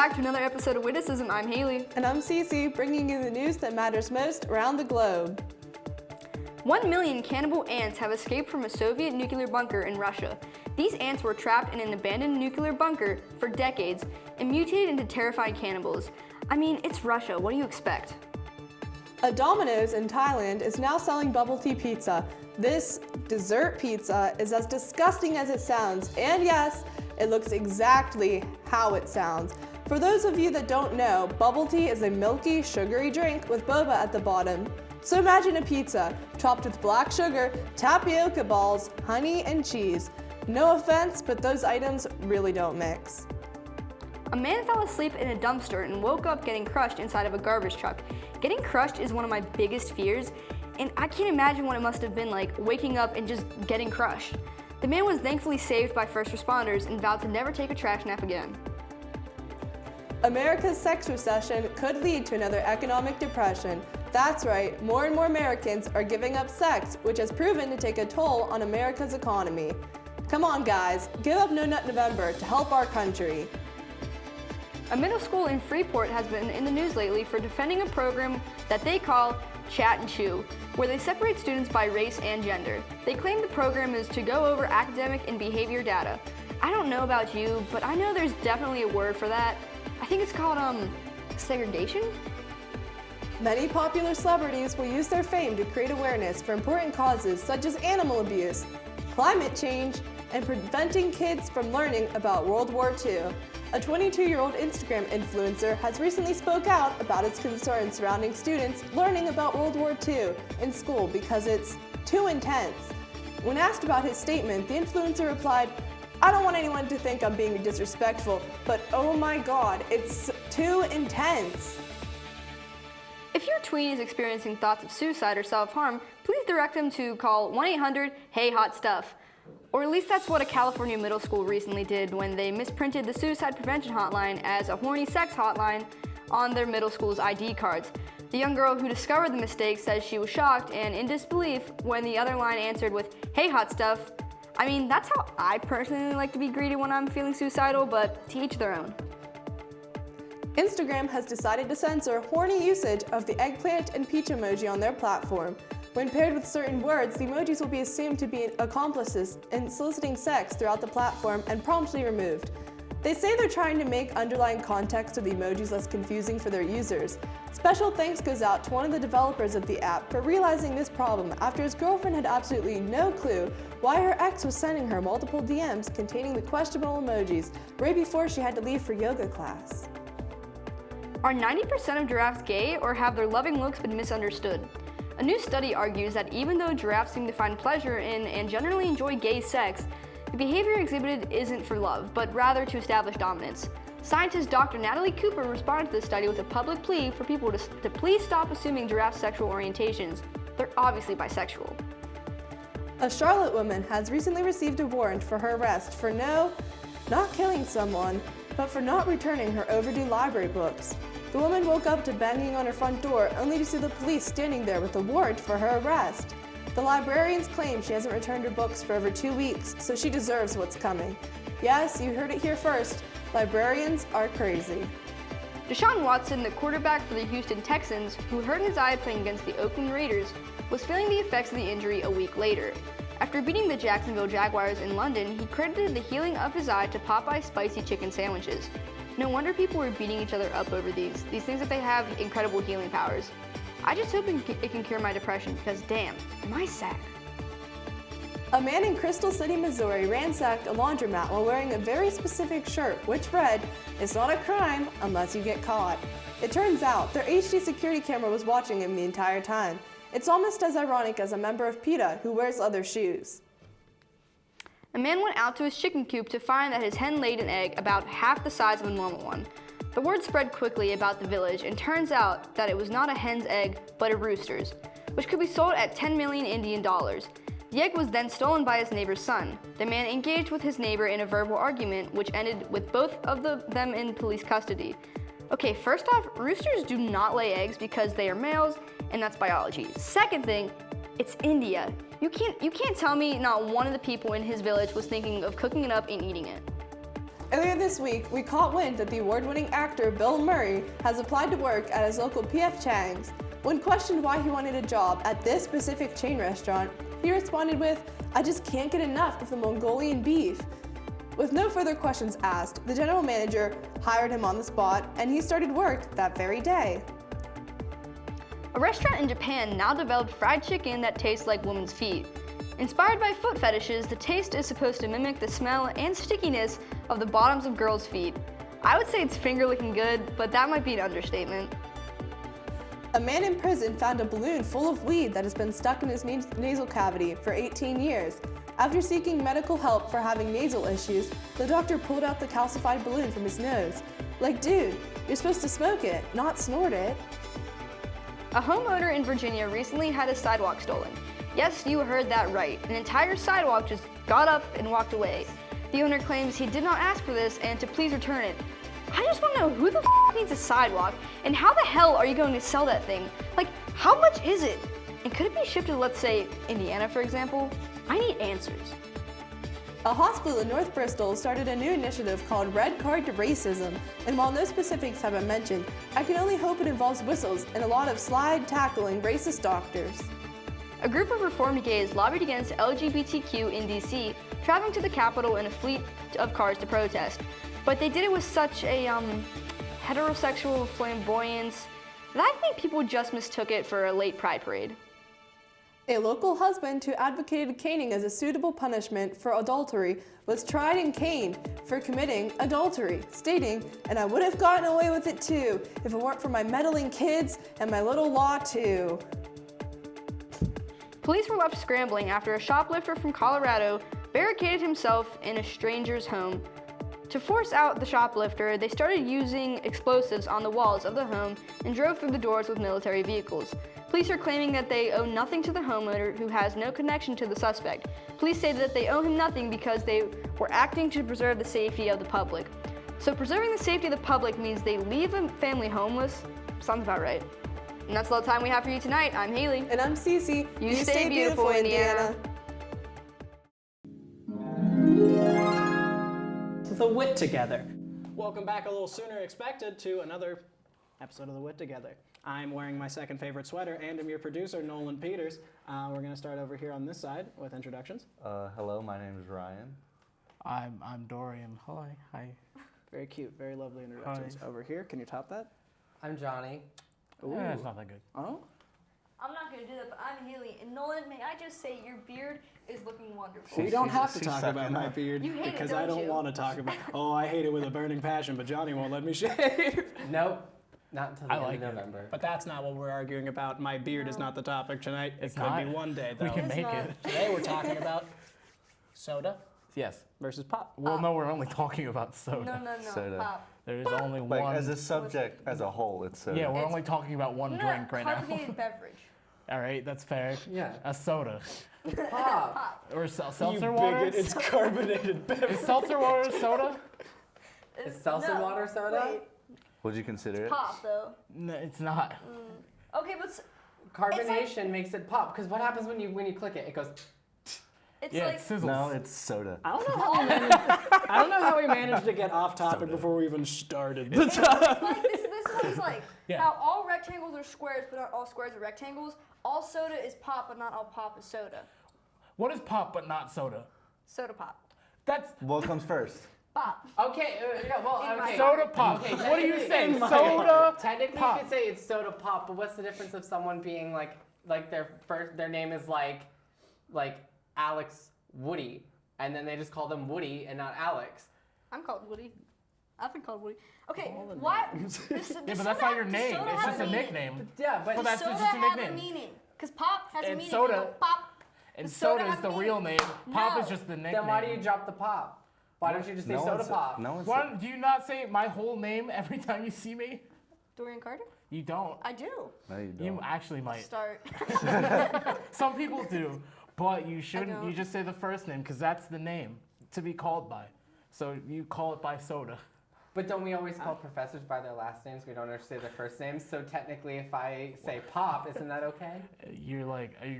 back to another episode of Witticism. I'm Haley. And I'm Cece, bringing you the news that matters most around the globe. 1 million cannibal ants have escaped from a Soviet nuclear bunker in Russia. These ants were trapped in an abandoned nuclear bunker for decades and mutated into terrifying cannibals. I mean, it's Russia. What do you expect? A Domino's in Thailand is now selling bubble tea pizza. This dessert pizza is as disgusting as it sounds, and yes, it looks exactly how it sounds. For those of you that don't know, bubble tea is a milky, sugary drink with boba at the bottom. So imagine a pizza topped with black sugar, tapioca balls, honey, and cheese. No offense, but those items really don't mix. A man fell asleep in a dumpster and woke up getting crushed inside of a garbage truck. Getting crushed is one of my biggest fears, and I can't imagine what it must have been like waking up and just getting crushed. The man was thankfully saved by first responders and vowed to never take a trash nap again. America's sex recession could lead to another economic depression. That's right, more and more Americans are giving up sex, which has proven to take a toll on America's economy. Come on guys, give up No Nut November to help our country. A middle school in Freeport has been in the news lately for defending a program that they call Chat and Chew, where they separate students by race and gender. They claim the program is to go over academic and behavior data. I don't know about you, but I know there's definitely a word for that. I think it's called, segregation? Many popular celebrities will use their fame to create awareness for important causes such as animal abuse, climate change, and preventing kids from learning about World War II. A 22-year-old Instagram influencer has recently spoke out about its concerns surrounding students learning about World War II in school because it's too intense. When asked about his statement, the influencer replied, "I don't want anyone to think I'm being disrespectful, but oh my God, it's too intense." If your tween is experiencing thoughts of suicide or self-harm, please direct them to call 1-800-HEY-HOT-STUFF. Or at least that's what a California middle school recently did when they misprinted the suicide prevention hotline as a horny sex hotline on their middle school's ID cards. The young girl who discovered the mistake says she was shocked and in disbelief when the other line answered with, "Hey, hot stuff." I mean, that's how I personally like to be greeted when I'm feeling suicidal, but to each their own. Instagram has decided to censor horny usage of the eggplant and peach emoji on their platform. When paired with certain words, the emojis will be assumed to be accomplices in soliciting sex throughout the platform and promptly removed. They say they're trying to make underlying context of the emojis less confusing for their users. Special thanks goes out to one of the developers of the app for realizing this problem after his girlfriend had absolutely no clue why her ex was sending her multiple DMs containing the questionable emojis right before she had to leave for yoga class. Are 90% of giraffes gay, or have their loving looks been misunderstood? A new study argues that even though giraffes seem to find pleasure in and generally enjoy gay sex, the behavior exhibited isn't for love, but rather to establish dominance. Scientist Dr. Natalie Cooper responded to the study with a public plea for people to please stop assuming giraffes' sexual orientations. They're obviously bisexual. A Charlotte woman has recently received a warrant for her arrest for not killing someone, but for not returning her overdue library books. The woman woke up to banging on her front door only to see the police standing there with a warrant for her arrest. The librarians claim she hasn't returned her books for over 2 weeks, so she deserves what's coming. Yes, you heard it here first. Librarians are crazy. Deshaun Watson, the quarterback for the Houston Texans, who hurt his eye playing against the Oakland Raiders, was feeling the effects of the injury a week later. After beating the Jacksonville Jaguars in London, he credited the healing of his eye to Popeye's spicy chicken sandwiches. No wonder people were beating each other up over these things that they have incredible healing powers. I just hope it can cure my depression because damn, am I sad. A man in Crystal City, Missouri ransacked a laundromat while wearing a very specific shirt, which read, "It's not a crime unless you get caught." It turns out their HD security camera was watching him the entire time. It's almost as ironic as a member of PETA who wears leather shoes. A man went out to his chicken coop to find that his hen laid an egg about half the size of a normal one. The word spread quickly about the village, and turns out that it was not a hen's egg, but a rooster's, which could be sold at 10 million Indian dollars. The egg was then stolen by his neighbor's son. The man engaged with his neighbor in a verbal argument, which ended with both of them in police custody. Okay, first off, roosters do not lay eggs because they are males, and that's biology. Second thing, it's India. You can't tell me not one of the people in his village was thinking of cooking it up and eating it. Earlier this week, we caught wind that the award-winning actor Bill Murray has applied to work at his local P.F. Chang's. When questioned why he wanted a job at this specific chain restaurant, he responded with, "I just can't get enough of the Mongolian beef." With no further questions asked, the general manager hired him on the spot, and he started work that very day. A restaurant in Japan now developed fried chicken that tastes like women's feet. Inspired by foot fetishes, the taste is supposed to mimic the smell and stickiness of the bottoms of girls' feet. I would say it's finger-licking good, but that might be an understatement. A man in prison found a balloon full of weed that has been stuck in his nasal cavity for 18 years. After seeking medical help for having nasal issues, the doctor pulled out the calcified balloon from his nose. Like, dude, you're supposed to smoke it, not snort it. A homeowner in Virginia recently had his sidewalk stolen. Yes, you heard that right. An entire sidewalk just got up and walked away. The owner claims he did not ask for this and to please return it. I just want to know who the needs a sidewalk, and how the hell are you going to sell that thing? Like, how much is it? And could it be shipped to, let's say, Indiana, for example? I need answers. A hospital in North Bristol started a new initiative called Red Card to Racism, and while no specifics have been mentioned, I can only hope it involves whistles and a lot of slide-tackling racist doctors. A group of reformed gays lobbied against LGBTQ in DC, traveling to the Capitol in a fleet of cars to protest. But they did it with such a heterosexual flamboyance that I think people just mistook it for a late pride parade. A local husband who advocated caning as a suitable punishment for adultery was tried and caned for committing adultery, stating, "And I would have gotten away with it too if it weren't for my meddling kids and my little law too." Police were left scrambling after a shoplifter from Colorado barricaded himself in a stranger's home. To force out the shoplifter, they started using explosives on the walls of the home and drove through the doors with military vehicles. Police are claiming that they owe nothing to the homeowner, who has no connection to the suspect. Police say that they owe him nothing because they were acting to preserve the safety of the public. So preserving the safety of the public means they leave a family homeless? Sounds about right. And that's all the time we have for you tonight. I'm Haley. And I'm Cece. You stay beautiful, Indiana. The Wit Together. Welcome back a little sooner expected to another episode of The Wit Together. I'm wearing my second favorite sweater and I'm your producer, Nolan Peters. We're going to start over here on this side with introductions. Hello, my name is Ryan. I'm Dorian. Hi. Very cute, very lovely introductions. Hi. Over here, can you top that? I'm Johnny. Ooh. Yeah, it's not that good. Oh? I'm not going to do that, but I'm Haley. And Nolan, may I just say your beard is looking wonderful. So you don't have to she's talk sucking about my up. beard You hate it, because don't I don't you? want to talk about. Oh, I hate it with a burning passion, but Johnny won't let me shave. Nope, not until the I end like of it. November. But that's not what we're arguing about. My beard is not the topic tonight. It's it could be not. one day though. We can It's make not. it. Today we're talking about soda Yes. versus pop. Well, no, we're only talking about soda. No, Soda. pop. There is only Like, one. as a subject, as a whole, it's soda. Yeah, we're It's- only talking about one drink right now. Carbonated beverage. All right, that's fair. Yeah. A soda. Pop. Or seltzer You water. bigot, it's carbonated beverage. Is seltzer water soda? Is seltzer water soda? Wait, Would you consider it? pop though. No, it's not. Okay, but Carbonation makes it pop. Because what happens when you click it? It goes. it's Yeah, like it sizzles. No, it's soda. I don't know how we managed to get off topic Soda. before we even started. it's like this is what it's like. Yeah. How all rectangles are squares, but not all squares are rectangles. All soda is pop, but not all pop is soda. What is pop but not soda? Soda pop. That's What comes first? Pop. Okay, yeah, well, In my okay. soda pop. Okay, What do you say? In my Soda Technically, pop. you could say it's soda pop, but what's the difference of someone being like their name is like Alex Woody, and then they just call them Woody and not Alex? I'm called Woody. I've been called Woody. Okay, why? Yeah, but that's not your name. It's just a nickname. Yeah, but Well, that's soda just a have a nickname. meaning. Because pop has a And meaning. soda- You go, pop. And Does soda soda is have the a real meaning? name. Pop No. is just the nickname. then why do you drop the pop? Why don't you just say No soda one's- pop? No one's. Why do you not say my whole name every time you see me? Dorian Carter? You don't. I do. No, you don't. You actually might. Start. Some people do, but you shouldn't. don't. You just say the first name because that's the name to be called by. So you call it by soda. But don't we always call professors by their last names? We don't ever say their first names. So technically, if I say Pop, isn't that okay? You're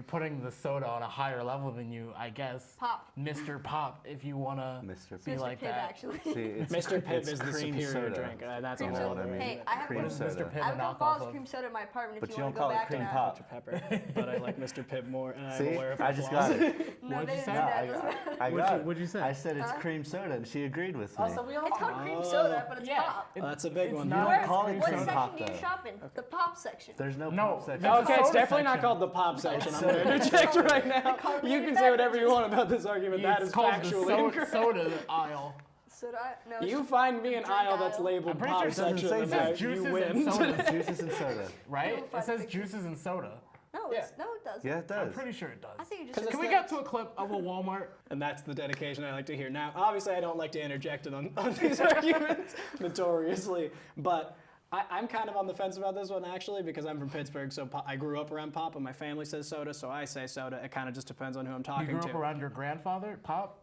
putting the soda on a higher level than you, I guess. Pop. Mr. Pop, if you wanna Mr. be Mr. like Pibb, that. actually. See, it's, Mr. Pibb it's is the cream superior soda. drink. That's Cream all. soda. Hey, I have Cream one. What is Mr. soda. Pibb I a have knockoff bottles of of? cream soda in my apartment But if you you don't want to go call it back cream and pop. Pepper, but I like Mr. Pibb more, and I'm See, aware of I the just flaws. got it. No, What'd they you didn't say? say No, that. I Doesn't got, matter. I got it. What'd you say? I said it's cream soda, and she agreed with me. Also, we all It's called cream soda, but it's pop. That's a big It's one. not- Where- call it what cream section pop, do you though. shop in? The pop section. There's no No, pop section. no, Okay, it's soda definitely not section. called the pop section. I'm soda. going to interject right now. You carbonated can say whatever you beverages. want about this argument. That It's is called factually the incorrect. soda aisle. Soda? No. it's You just find me an drink aisle that's aisle. labeled I'm pretty pop sure it doesn't section, say and so. now Juices you and win. sodas. Juices and soda. Right? You'll It find says the picture. juices and soda. No, no, it doesn't. Yeah, it I'm does. pretty sure it does. I think it just 'Cause says it's Can we the- get to a clip of a Walmart? And that's the dedication I like to hear. Now, obviously, I don't like to interject it on these arguments, notoriously, but I'm kind of on the fence about this one, actually, because I'm from Pittsburgh, so I grew up around pop, and my family says soda, so I say soda. It kind of just depends on who I'm You talking grew to. up around your grandfather, Pop?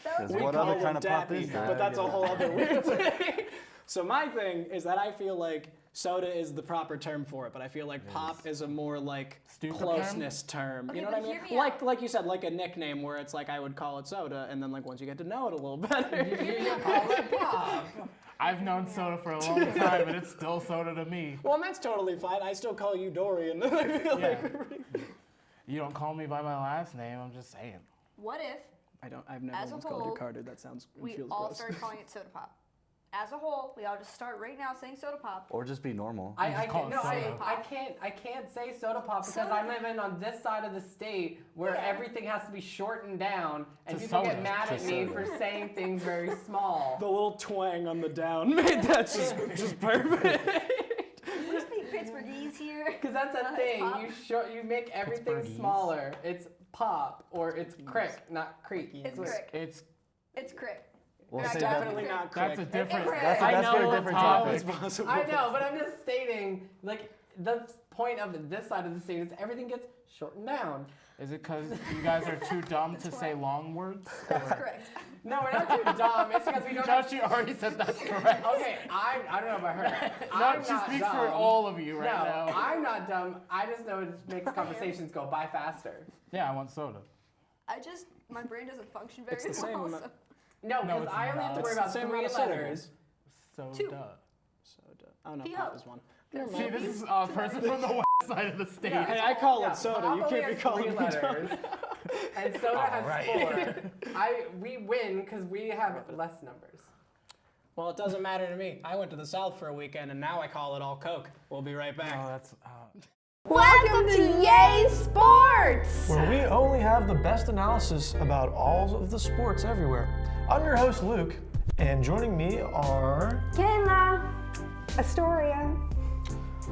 That was Because We what call other kind him of pop Dappy, is that? but that's a whole other weird thing. So my thing is that I feel like soda is the proper term for it, but I feel like pop is a more like Stupid closeness term. Okay, You know what I but mean? hear me Like out. like you said, like a nickname where it's like I would call it soda, and then like once you get to know it a little better. You call it Pop. I've known soda for a long time, and it's still soda to me. Well, and that's totally fine. I still call you Dorian. I feel Yeah. like You don't call me by my last name, I'm just saying. What if I've never As a once called you whole, Carter. That sounds we feels all gross. started calling it soda pop? As a whole, we all just start right now saying soda pop. Or just be normal. I just call can't, it no, soda. I can't say soda pop because Soda- I live in on this side of the state where Yeah. everything has to be shortened down, and To people soda. get mad To at me soda. for saying things very small. The little twang on the down made that just perfect. We're speaking Pittsburghese here. Because that's a It's thing. pop. You make everything Pittsburghese. smaller. It's pop or it's crick, not creek. It's crick. It's We'll It's say Definitely that. not that's a quick. different. It's That's a, I that's for know a different Pop topic. is Possible. I know, but I'm just stating, like, the point of this side of the state is everything gets shortened down. Is it because you guys are too dumb to say long words? That's correct. No, we're not too dumb. It's because we don't Josh, you already said that's correct. Okay, I don't know about her. No, I'm she not speaks dumb. for all of you right No, now. I'm not dumb. I just know it just makes conversations go by faster. Yeah, I want soda. My brain doesn't function very It's the same well. amount- So. No, because it's I only have to not. worry It's about the same 3 amount of soda letters. Soda. Two. Soda. Oh no, P.O. pop is one. See, this is a person from the west side of the state. Yeah. Hey, I call Yeah, it soda. Pop You only can't be has calling 3 me letters, and soda has Alright. 4. We win because we have less numbers. Well, it doesn't matter to me. I went to the South for a weekend, and now I call it all Coke. We'll be right back. Oh, that's. Welcome to Yay Sports! where we only have the best analysis about all of the sports everywhere. I'm your host, Luke, and joining me are... Kayla, Astoria.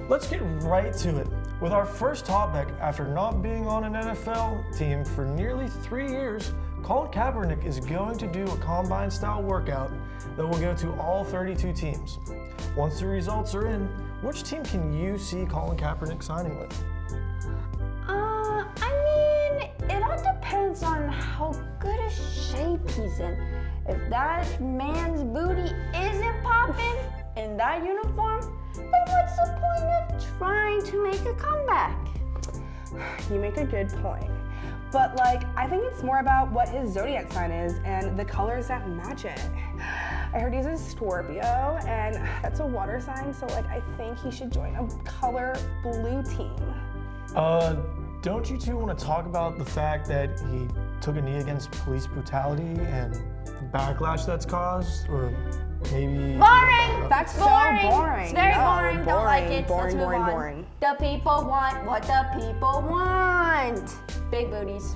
Let's get right to it. With our first topic, after not being on an NFL team for nearly 3 years, Colin Kaepernick is going to do a combine-style workout that will go to all 32 teams. Once the results are in, which team can you see Colin Kaepernick signing with? I mean, it all depends on how good a shape he's in. If that man's booty isn't popping in that uniform, then what's the point of trying to make a comeback? You make a good point. But I think it's more about what his zodiac sign is and the colors that match it. I heard he's a Scorpio, and that's a water sign, so I think he should join a color blue team. Don't you two want to talk about the fact that he took a knee against police brutality and the backlash that's caused? Or maybe... Boring! That's boring. so boring. It's very No, boring. Don't like it. boring, Let's move boring, on. boring. The people want what the people want. Big booties.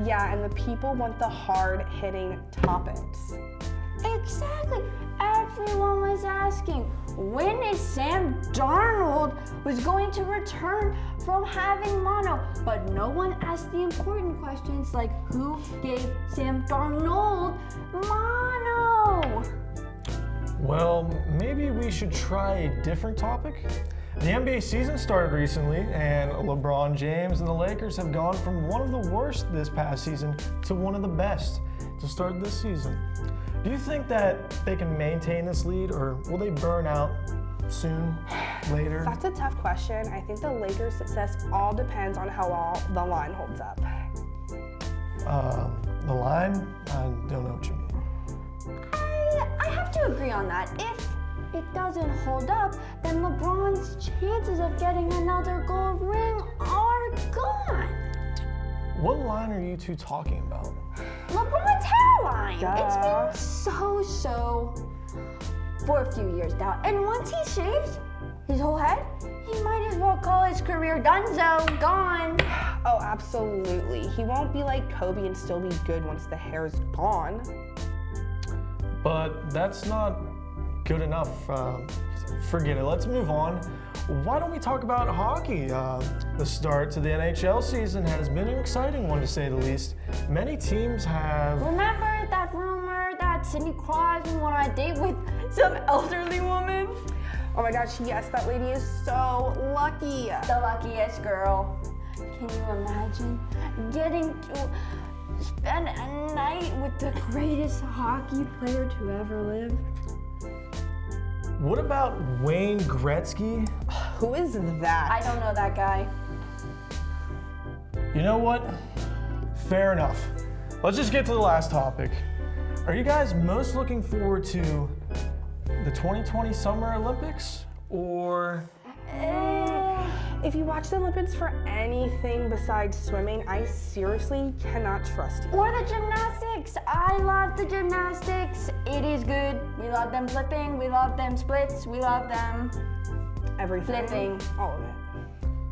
Yeah, and the people want the hard-hitting topics. Exactly. Everyone was asking when is Sam Darnold was going to return from having mono, but no one asked the important questions like who gave Sam Darnold mono. Well, maybe we should try a different topic. The NBA season started recently, and LeBron James and the Lakers have gone from one of the worst this past season to one of the best. to start this season. Do you think that they can maintain this lead, or will they burn out soon, later? That's a tough question. I think the Lakers' success all depends on how well the line holds up. The line? I don't know what you mean. I have to agree on that. If it doesn't hold up, then LeBron's chances of getting another gold ring are gone. What line are you two talking about? LeBron's hairline. Duh. It's been so for a few years now. And once he shaves his whole head, he might as well call his career donezo, gone. Oh, absolutely. He won't be like Kobe and still be good once the hair's gone. But that's not good enough. Forget it. Let's move on. Why don't we talk about hockey? The start to the NHL season has been an exciting one, to say the least. Many teams have... Remember that rumor that Sidney Crosby went on a date with some elderly woman? Oh my gosh, yes, that lady is so lucky. The luckiest girl. Can you imagine getting to spend a night with the greatest hockey player to ever live? What about Wayne Gretzky? Who is that? I don't know that guy. You know what? Fair enough. Let's just get to the last topic. Are you guys most looking forward to the 2020 Summer Olympics, or... If you watch the Olympics for anything besides swimming, I seriously cannot trust you. Or the gymnastics. I love the gymnastics. It is good. We love them flipping. We love them splits. We love them Everything. flipping. All of it.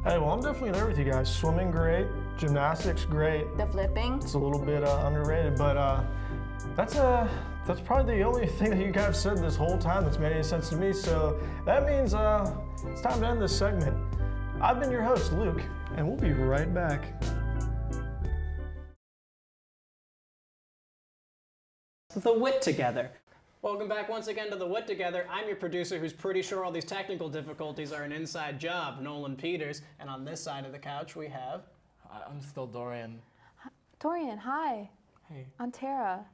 Hey, well, I'm definitely there with you guys. Swimming, great. Gymnastics, great. The flipping. It's a little bit underrated, but that's probably the only thing that you guys have said this whole time that's made any sense to me. So that means it's time to end this segment. I've been your host, Luke, and we'll be right back. The Wit Together. Welcome back once again to The Wit Together. I'm your producer who's pretty sure all these technical difficulties are an inside job, Nolan Peters. And on this side of the couch we have... I'm still Dorian. Dorian, hi. Hey, I'm Tara.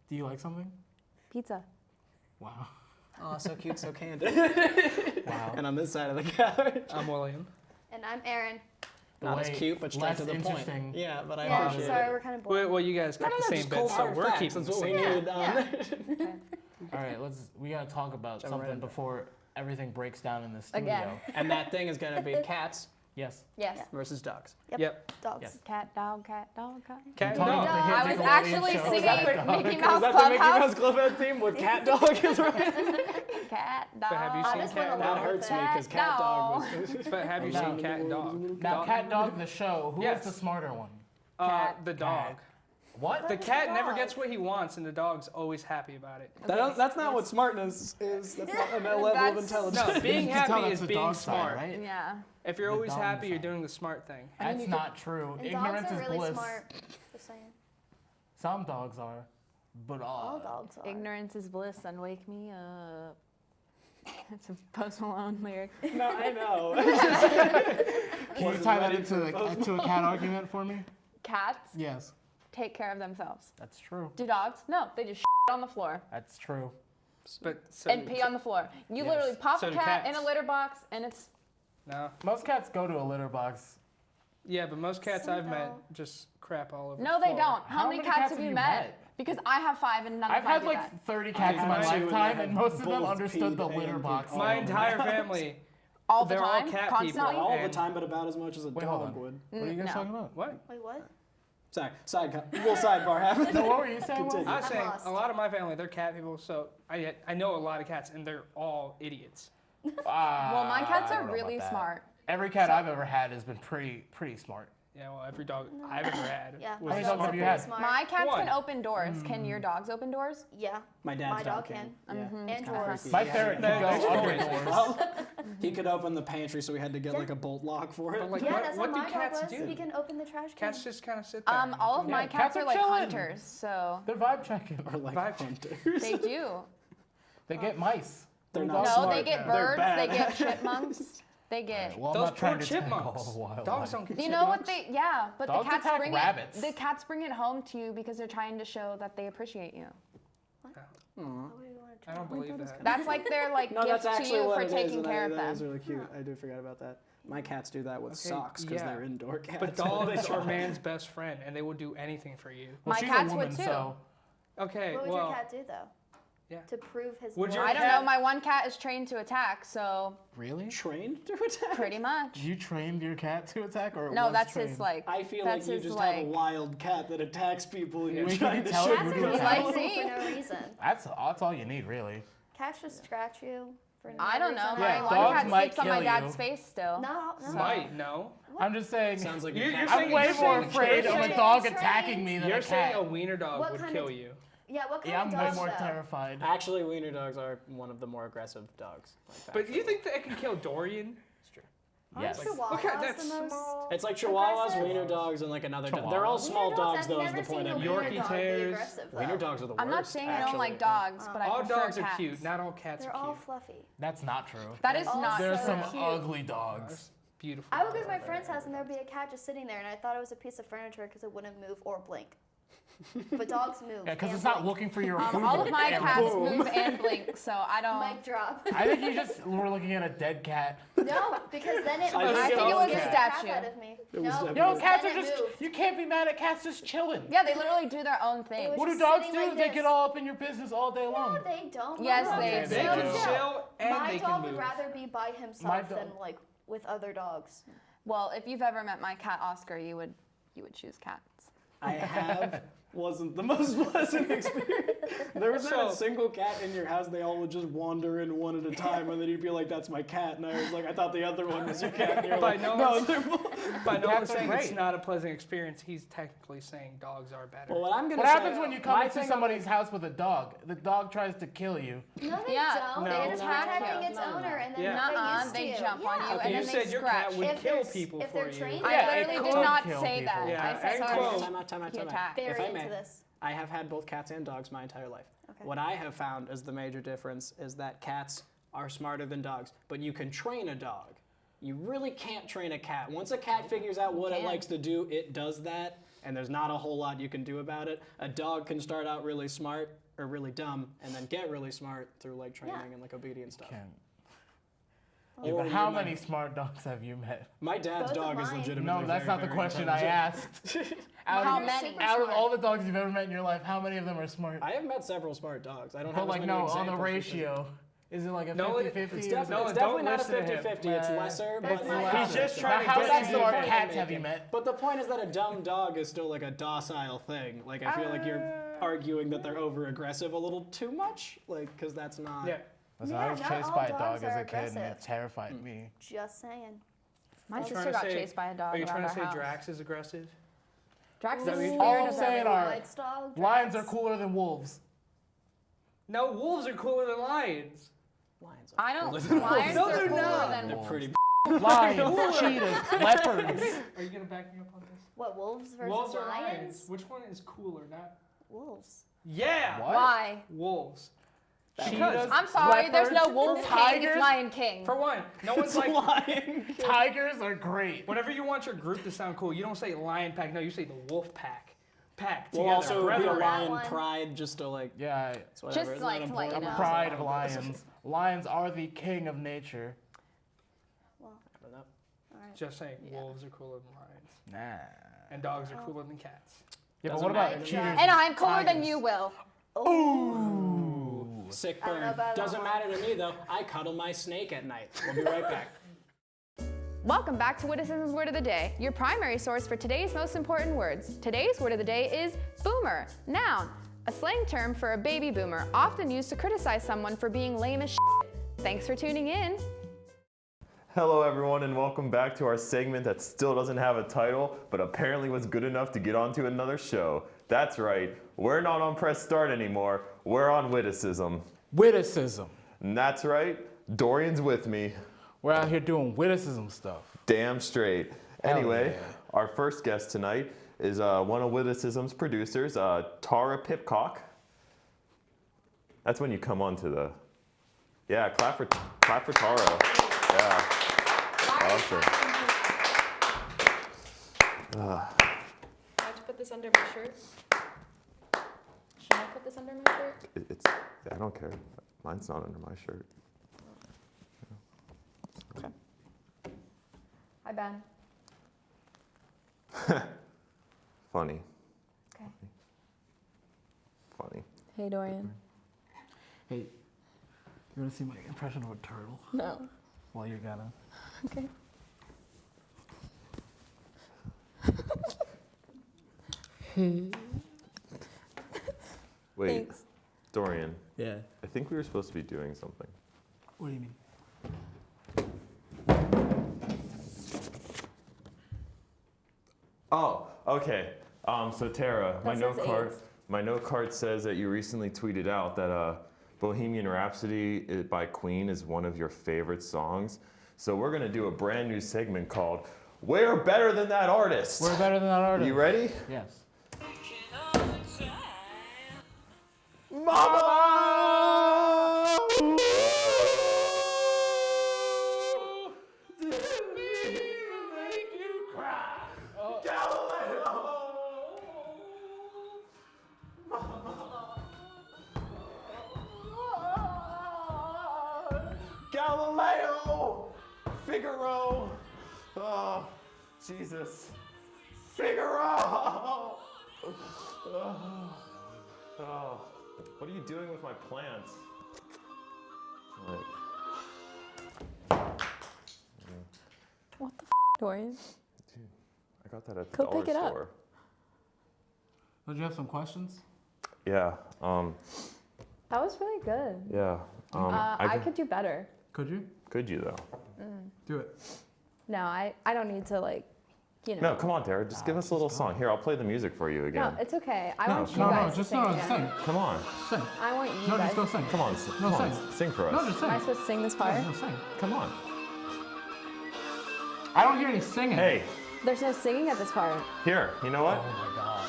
do you like something? Pizza. Wow. Oh, so cute, so candid. Wow. And on this side of the couch... I'm William. And I'm Aaron. Not as Wait, cute, but straight less to the point. interesting. Yeah, but I Yeah, appreciate sorry, it. we're kind of bored. Well, you guys got the same Just bed, cold so hard we're facts, keeping that's the what we same. need. All right, we gotta talk about Jump right something in. before everything breaks down in the studio. Again. And that thing is going to be cats Yes. Yes. versus dogs. Yep. Dogs. Yes. Cat, dog, cat, dog, cat. Cat and Talking dog. about the I hit was Nickelodeon actually show. singing Cat Dog. Mickey Is Mouse that the Mickey Clubhouse. Mouse Clubhouse theme with cat dog? Is right. Cat, dog. But have you I seen just Cat went and That along Dog? hurts me because Cat cat dog was... But have you No. seen Cat and Dog? Now, Cat Dog, the show, who Yes. is the smarter one? The dog. What? The cat never gets what he wants, and the dog's always happy about it. That's not what smartness is. That's not a level of That's- intelligence. No, being You can tell happy that's is the being dog side, smart. right? Yeah. If you're The always dog happy, you're side. doing the smart thing. That's not true. And Ignorance dogs are is really bliss. smart. Just saying. Some dogs are, but All dogs are. Ignorance is bliss and wake me up. It's a Post Malone lyric. No, I know. Can you tie that into a cat argument for me? Cats Yes, take care of themselves. that's true. Do dogs? No, they just on the floor That's true. But so and pee on the floor. You Yes. literally pop So a do cat in a cats. litter box and it's no. Most cats go to a litter box. Yeah, but most cats Some I've met don't. just crap all over. no, the they floor. don't. How many cats have you met? Because I have 5 and none I've of them had do like that. 30 cats in my have two, and lifetime, they and have most of them both understood the peed litter and box. pooped. My entire family. all the they're time, all cat constantly. people. All the And- time, but about as much as a Wait, hold dog on. would. What are you guys No. talking about? What? Wait, what? Sorry, little sidebar happened. No, what were you saying? Continue. I was I'm saying lost. a lot of my family, they're cat people, so I know a lot of cats, and they're all idiots. Well, my cats I are don't know really about that. smart. Every cat I've ever had has been pretty smart. Yeah, well, every dog I've ever had Yeah. was How many a dogs smart have you dog. had? Smart. My cats One. can open doors. Can your dogs open doors? Yeah. My dad's My dog can. Yeah. And Kinda drawers. freaky. My He ferret had- can go Next under door. doors. Well, he could open the pantry, so we had to get like a bolt lock for it. But like, Yeah, what, that's what how do my cats dog was. do? He can open the trash can. Cats just kind of sit there. and All of do my nothing. cats Cats are are like chilling. hunters, so They're vibe checking. Or like Vibe- hunters. they do. They get mice. They're Little not dogs. No, smart. they get They're birds, they bad. get chipmunks. They get. Well, I'm Those not trying poor to tackle chipmunks. wildlife. Dogs don't get You know what chipmunks. Yeah, but Dogs the cats attack bring rabbits. it. The cats bring it home to you because they're trying to show that they appreciate you. I don't believe that. That's like their like No, gift that's to actually you what for it is, taking and care of that them. is really cute. I do forget about that. My cats do that with Okay, socks because yeah. they're indoor cats. But dogs are man's best friend, and they will do anything for you. Well, My she's cats a would woman, too. so Okay, What would well, your cat do though? Yeah. To prove his Would love? your I don't cat- know. My one cat is trained to attack, so really? Trained to attack? pretty much. You trained your cat to attack, or it No, was that's trained? his like. I feel that's like you his, just like, have a wild cat that attacks people and Yeah. you're We trying can to tell show it Cats who are to just attack. like evil me. for no reason. That's all you need, really. Cats just scratch you for no I don't know. reason. Yeah, My dogs one cat might sleeps on my kill dad's you. face still. No, no. might no. I'm just saying. Sounds like You're a cat. saying- I'm way you're more saying- afraid you're of a saying dog trained. attacking me than You're a saying cat. a wiener dog What would kind kill of- you. Yeah, what kind Yeah, of I'm dog way more though? terrified. Actually, wiener dogs are one of the more aggressive dogs. Like But you think that it can kill Dorian? Yes. Aren't Chihuahuas Okay, that's the most small. It's like Chihuahuas, aggressive? wiener dogs, and like another dog. Chihuahuas? They're all Wiener small dogs, I've though, is never the point seen I a made. wiener Yorkie dog be Terriers. aggressive, though. Wiener dogs are the worst. I'm not saying I don't actually. like dogs, but I All prefer dogs cats. are cute. Not all cats They're are all cute. fluffy. That's not true. That is Also not. There's some cute. ugly dogs. That's beautiful. I would go to my friend's house and there'd be a cat just sitting there, and I thought it was a piece of furniture because it wouldn't move or blink. But dogs move. Yeah, because and it's not blink. looking for your All of my and cats boom. move and blink, so I don't. Mic drop. I think you just were looking at a dead cat. No, because then it I moves. think it and was a scares the statue. crap out of me. was No, definitely- Yo, because cats then are it just. moved. You can't be mad at cats just chilling. Yeah, they literally do their own thing. was What do just dogs sitting do? like They this. get all up in your business all day No, long. they don't. Yes, No, they they're do. They so can chill. chill and My they dog can would move. rather be by My himself dog- than like with other dogs. Well, if you've ever met my cat Oscar, you would choose cats. I have. Wasn't the most pleasant experience. There was not a single cat in your house. They all would just wander in one at a time, and then you'd be like, "That's my cat," and I was like, "I thought the other one was your cat." And you're By like, no "No, one's- they're both." By no one's Cats are saying it's great. not a pleasant experience. He's technically saying dogs are better. Well, what I'm gonna What say, happens when you come my into thing somebody's house with a dog? The dog tries to kill you. No, they Yeah, don't. no. They're just attack protecting you. its No, no, owner, no. and then Yeah. they're Nuh-uh, used they to. jump on Yeah. you Okay, and you then said they your scratch. cat would If kill they're- people if for they're you. trained, I Yeah, literally it did could not kill say people. that. Yeah, I said and sorry. quote- Time out. He attacked. If I Very may, into this. I have had both cats and dogs my entire life. Okay. What I have found is the major difference is that cats are smarter than dogs, but you can train a dog. You really can't train a cat. Once a cat figures out what it likes to do, it does that, and there's not a whole lot you can do about it. A dog can start out really smart or really dumb, and then get really smart through like training Yeah. and like obedience stuff. Yeah, Or but how you might- many smart dogs have you met? My dad's Both of dog is mine. legitimately No, that's very, not the very question I intelligent. asked. How They're many? super Out of smart. all the dogs you've ever met in your life, how many of them are smart? I have met several smart dogs. I don't But have like as many no, on the examples because- ratio, is it like a No, 50-50? It's, or is it- definitely, No, it's definitely don't not a listen to him. 50-50. It's lesser, but That's like, my He's just trying to How get many you smart back. cats have you met? But the point is that a dumb dog is still like a docile thing. Like I feel like you're arguing that they're over aggressive a little too much, like because that's not. Yeah. Listen, Yeah, I was not chased all by a dogs dog as are a kid, and it aggressive. terrified me. Just saying. My Are you sister trying to got say- chased by a dog Are you around trying to our say house. Drax is aggressive? Drax is Is that what scared you're All I'm of saying everyone. are White dog, lions are Drax. cooler than wolves. No, wolves are cooler than lions. Lions are I don't. cooler than Lions No, are they're cooler not. than They're wolves. pretty. Lions, cheetahs, leopards. Are you gonna back me up on this? What, wolves versus Wolves or lions? lions? Which one is cooler? Not. Wolves. Yeah. What? Why? Wolves. Cheetahs, I'm sorry. There's no leopards, wolf king. tigers. It's Lion King. For one, no one's like. Lion. Tigers are great. Whenever you want your group to sound cool, you don't say lion pack. No, you say the wolf pack. Pack We'll together. also be a brethren. lion one. pride just to like. Yeah, It's whatever. Just Isn't like that to let you important? know. pride of lions. Lions are the king of nature. I don't know. Just saying, wolves are cooler than lions, Nah. and dogs are cooler than cats. Yeah, but Doesn't what about matter. cheaters? And I'm cooler than tigers? you, Will. Sick I don't know burn. about that Doesn't one. matter to me though. I cuddle my snake at night. We'll be right back. Welcome back to Witticism's Word of the Day, your primary source for today's most important words. Today's word of the day is boomer, noun, a slang term for a baby boomer, often used to criticize someone for being lame as shit. Thanks for tuning in. Hello everyone and welcome back to our segment that still doesn't have a title, but apparently was good enough to get onto another show. That's right, we're not on Press Start anymore, we're on Witticism. Witticism. And that's right, Dorian's with me. We're out here doing witticism stuff. Damn straight. Hell Anyway, yeah. our first guest tonight is one of Witticism's producers, Tara Pipcock. That's when you come on to the... Yeah, clap for Tara. Yeah. Awesome. Can I put this under my shirt? Should I put this under my shirt? I don't care. Mine's not under my shirt. Okay. Hi, Ben. Funny. Okay. Funny. Hey, Dorian. Hey, you want to see my impression of a turtle? No. Well, you're gonna. Okay. Wait, Thanks. Dorian. Yeah. I think we were supposed to be doing something. What do you mean? Oh, okay. So Tara, my That note says card. AIDS. My note card says that you recently tweeted out that Bohemian Rhapsody by Queen is one of your favorite songs. So we're gonna do a brand new segment called "We're Better Than That Artist." We're better than that artist. You ready? Yes. Mama! Galileo! Figaro! Oh, Jesus. Figaro! Oh, what are you doing with my plants? What the Dorian? Dude, I got that at the Go dollar pick it up. store. Don't you have some questions? Yeah, That was really good. yeah. I could do better. Could you? Could you though? Do it. No, I don't need to like, No, come on, Tara. Just give us a little song. Here, I'll play the music for you again. No, it's okay. I want you No, guys just to sing. again. sing. Come on. Sing. I want you No, guys. just go sing. Come on. No, come on. sing. Sing for us. No, just sing. Am I supposed to sing this part? No, sing. Come on. I don't hear any singing. Hey, There's no singing at this part. here. You know what? Oh my god.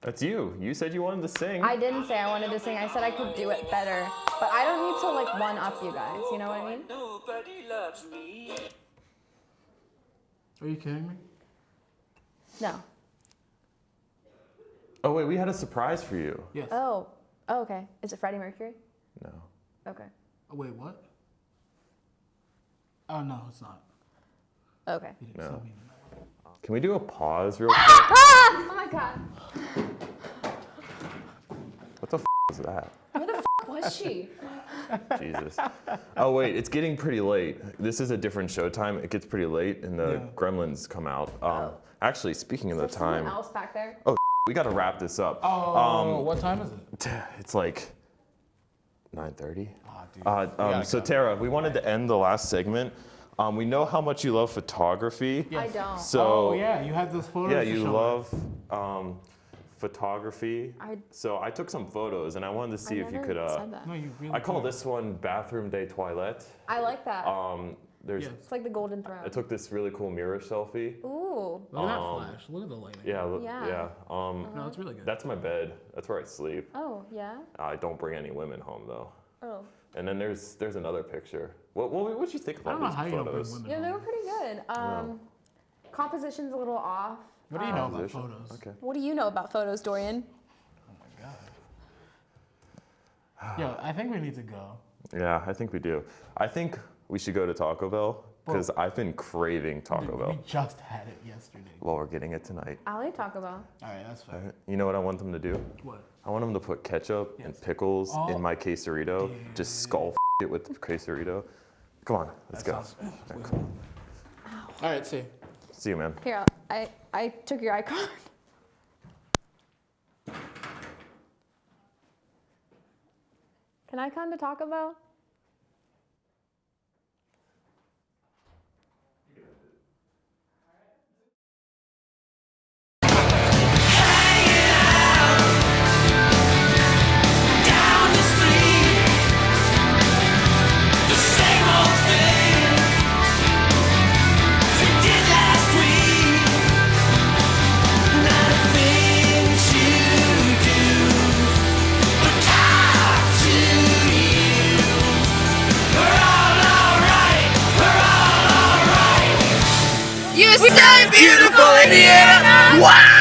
That's you. You said you wanted to sing. I didn't say I wanted to sing. I said I could do it better. But I don't need to like one up you guys. You know what I mean? Nobody loves me. Are you kidding me? No. Oh wait, we had a surprise for you. Yes. Oh. Oh, okay. Is it Freddie Mercury? No. Okay. Oh, wait, what? Oh, no, it's not. Okay. You didn't No. send me the Can we do a pause real quick? Oh my god. What the is that? Where the was she? Jesus. Oh wait, it's getting pretty late. This is a different show time. It gets pretty late and the Gremlins come out. Actually, speaking of the time, Someone else back there? oh, we got to wrap this up. Oh, what time is it? It's like 9:30. Oh, dude. So Tara, we wanted to end the last segment. We know how much you love photography. I don't. So Oh, yeah, you had those photos. yeah, to you show love photography. I- So I took some photos and I wanted to see if you could. said that. No, you really I call did. this one Bathroom Day Toilette. I like that. There's. Yes. It's like the golden throne. I took this really cool mirror selfie. Ooh. Look at that flash. Look at the lighting. Yeah, Yeah. yeah. No, it's really good. That's my bed. That's where I sleep. Oh, yeah? I don't bring any women home though. Oh. And then there's another picture. What'd you think of I all don't know these how you don't bring photos? women Yeah, they home. were pretty good. Composition's a little off. What do you know about Composition? photos? Okay. What do you know about photos, Dorian? Yo, I think we need to go. Yeah, I think we do. I think we should go to Taco Bell because I've been craving Taco Dude, Bell. we just had it yesterday. Well, we're getting it tonight. I like Taco Bell. All right, that's fair. You know what I want them to do? What? I want them to put ketchup and pickles Oh, in my quesarito. Just skull it with the quesarito. Come on, let's go. sounds- All right, cool. All right, see. See you, man. Here, I took your icon. Can I come to Taco Bell? Not a thing to do but talk to beautiful Indiana. Wow!